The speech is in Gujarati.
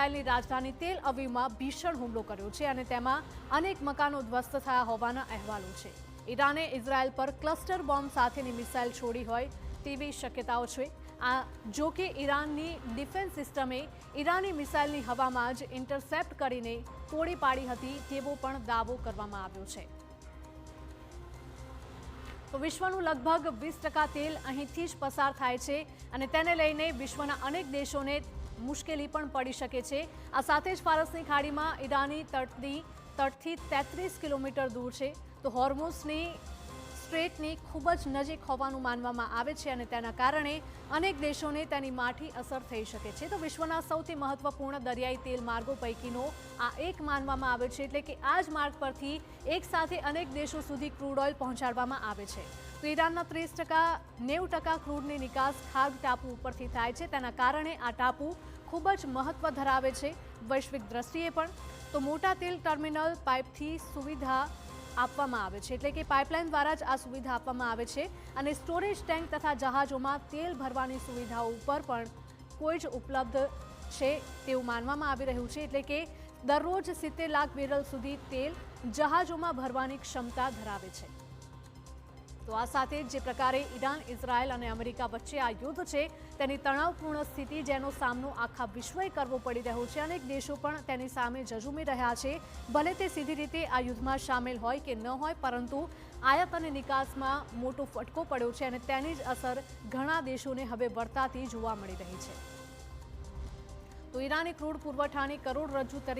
ઇઝરાયેલની રાજધાની તેલ અવીવમાં ભીષણ હુમલો કર્યો છે અને તેમાં અનેક મકાનો ધ્વસ્ત થયા હોવાના અહેવાલો છે. ઈરાને ઇઝરાયેલ પર ક્લસ્ટર બોમ્બ સાથેની મિસાઇલ છોડી હોય તેવી શક્યતાઓ છે. જો કે ઈરાનની ડિફેન્સ સિસ્ટમે ઈરાની મિસાઇલની હવામાં જ ઇન્ટરસેપ્ટ કરીને તોડી પાડી હતી તેવો પણ દાવો કરવામાં આવ્યો છે. તો વિશ્વનું લગભગ 20% તેલ અહીંથી જ પસાર થાય છે અને તેને લઈને વિશ્વના અનેક દેશોને મુશ્કેલી પણ પડી શકે છે. આ સાથે જ ફારસની ખાડીમાં ઈરાની તટથી 33 કિલોમીટર દૂર છે. તો હોર્મુઝની સ્ટ્રેટની ખૂબ જ નજીક હોવાનું માનવામાં આવે છે અને તેના કારણે અનેક દેશોને તેની માઠી અસર થઈ શકે છે. તો વિશ્વના સૌથી મહત્વપૂર્ણ દરિયાઈ તેલ માર્ગો પૈકીનો આ એક માનવામાં આવે છે. એટલે કે આ જ માર્ગ પરથી એક સાથે અનેક દેશો સુધી ક્રૂડ ઓઇલ પહોંચાડવામાં આવે છે. તો ઈરાનના 30% ક્રૂડની નિકાસ ખાર્ગ ટાપુ ઉપરથી થાય છે. તેના કારણે આ ટાપુ ખૂબ જ મહત્વ ધરાવે છે વૈશ્વિક દ્રષ્ટિએ પણ. તો મોટા તેલ ટર્મિનલ પાઇપથી સુવિધા આપવામાં આવે છે, એટલે કે પાઇપલાઇન દ્વારા જ આ સુવિધા આપવામાં આવે છે અને સ્ટોરેજ ટેન્ક તથા જહાજોમાં તેલ ભરવાની સુવિધાઓ ઉપર પણ કોઈ જ ઉપલબ્ધ છે તેવું માનવામાં આવી રહ્યું છે. એટલે કે દરરોજ 70 લાખ બેરલ સુધી તેલ જહાજોમાં ભરવાની ક્ષમતા ધરાવે છે. તો આ સાથે જે પ્રકારે ઈરાન, ઇઝરાયલ અને અમેરિકા વચ્ચે આ યુદ્ધ છે તેની તણાવપૂર્ણ સ્થિતિ જેનો સામનો આખા વિશ્વએ કરવો પડી રહ્યો છે. અનેક દેશો પણ તેની સામે ઝઝૂમી રહ્યા છે. ભલે તે સીધી રીતે આ યુદ્ધમાં સામેલ હોય કે ન હોય, પરંતુ આયાત અને નિકાસમાં મોટો ફટકો પડ્યો છે અને તેની જ અસર ઘણા દેશોને હવે વર્તાતી જોવા મળી રહી છે. તો ઈરાની ક્રૂડ પુરવઠાની કરોડરજ્જુ તરીકે